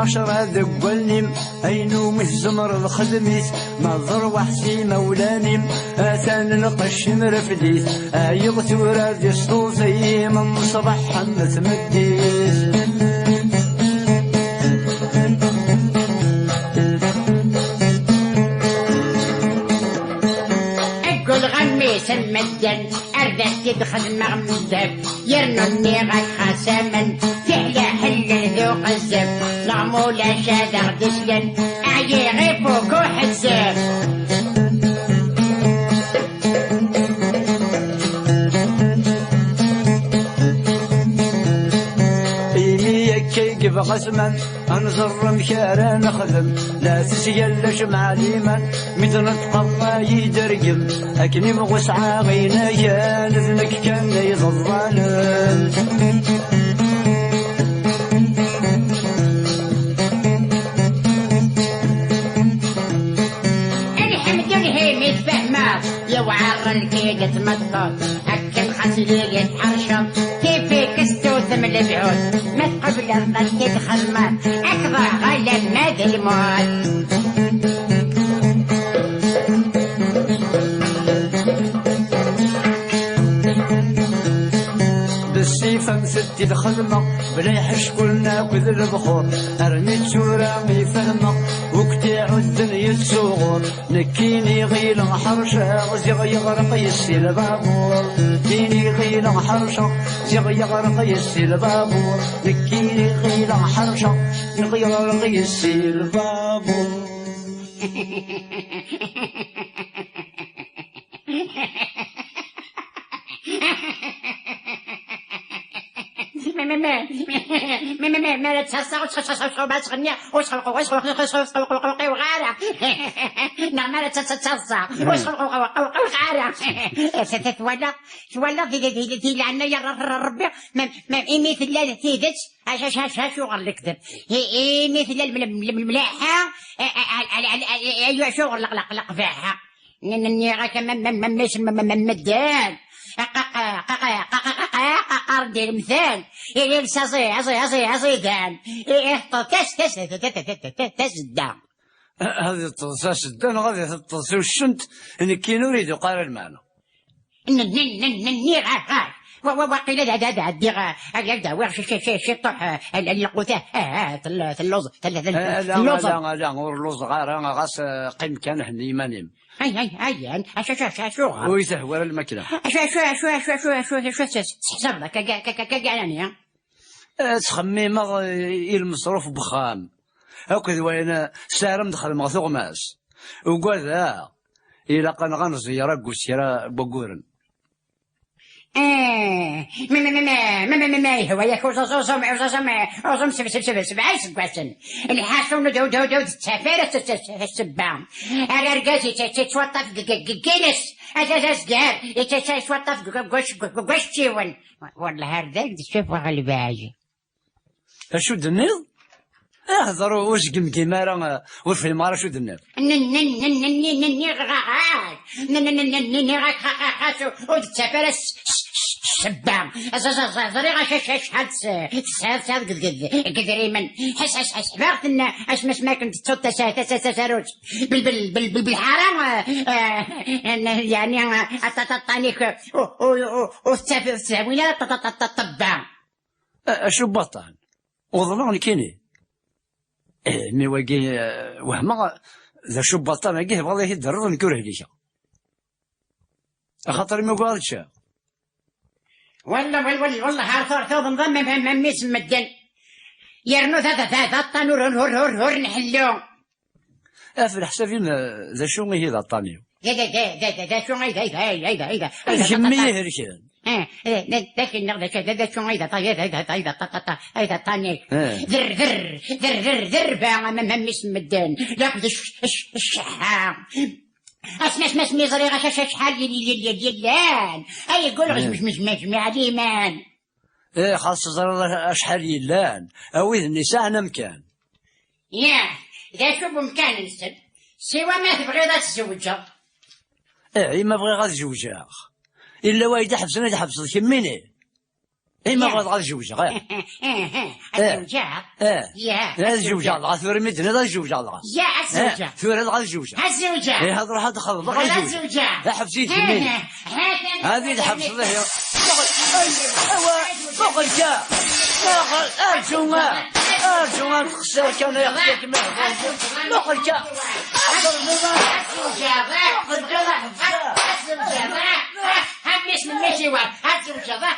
عشرة ذقلني أينو مهزمر الخدميت نظر وحسي مولاني أثان القشم رفديت أيغ تورا دي الصوصي من صباح حمس مديت أقول غميس المدن أردت تدخل مغمدك يرنو النيغة خاسما فعلا حل ذوق الزب نعمولا شادغ دسلن أعي غيبوك وحزب كيف غزما انظر مشارا نخدم لا تسيلش مع ليمن مثل تقضى يدرقم اكني مغسعى غينايا لذنك كان يظلم الحمد لله متفهمة يا وعر الكيد تمطر أكل خسلي يتحرشم كيفك استوثم البعود ما قبل الضغط تخمر أكبر غلب ماذا الموت بالسيف مسدي الخدمة بلا يحش كلنا كذ البخور ارمي تشورا ميفهمة وقتاع الدنيا الصغور نكيني غيل حرشة زيغ يغرق يسي البابور نكيني غيل حرشة زيغ يغرق يسي البابور نكيني غيل حرشة زيغ يغرق يسي البابور ما تسصع وتسصع بس غنيا وشخلقوا وغارع نعم ما تسصع وشخلقوا وغارع ولا في لعنا يا ربي ما مثل لا تيدت شو غير الكذب مثل الملاحة ايوا شو غير لق فيها نيغا كمان مش مدان قردي المثال يلبس عصيدان تسدى هذه الطلسة سدان غادي تطلسي والشنت إن كي نريد قال المعنى وقيل هذا الدغا يبدا شي طح القوتاه اللوز لا اللوز غير غاس قيم كان هني مانيم هاي شو ويتهوى الماكله شو تحسب لك كاع تخميم المصروف بخام هكذا وين سارم دخل مغثوغ ماس وقال إلا كان غنزي راكو سيرا بقورن ما هو ياكل وزوم سبعة سبعة الحاسون دو تسافر السبام الرجاجي تتوطف جلس أجاز جار تتوطف قش تيون والله هذا تشوف غالباجي شو دنيل اهضروا واش كيمارا وفي مارا شو دنيل شبام زريغة شحال قدري من حس باغتنا اش ما كنت تصوت تساروج بالحرام يعني تطانيك وتساوينا طبام شو بطان وظلوني كيني مي واقي وهما ذا شو بطان واقيه والله يدرر نكره ليشا خاطر ما قالتش والله هارثور ثوب نظام ميس مدن يرنو ذا الطنور هور نحلو في الحساب ذا شو هي ذا الطنيو دا شو هيدا جمية هرشان ذاك شو هيدا هيدا طاني ذر بقى ما مدن ياخذ الشحام اسمع زريغه شحال يلان اي يقول مش مجمع ديمان خاص زر شحال يلان اويذ النساء انا مكان اذا شو بمكان نسد سوا ما تبغي تتزوجها ما بغي غاد زوجها الا وايد حبسنا حبس كميني ما بغات غاد زوجها الزوجة لا الزوجة الله ثوري مدنا لا الزوجة الله الزوجة ثوري غاد الزوجة الزوجة هذا راح تخلط غاد الزوجة لا حبسيت كميني هذه حبس له فوق الجا أرجونا تخسر كان يخسرك فوق الجا همش من مشي واد الزوجة لا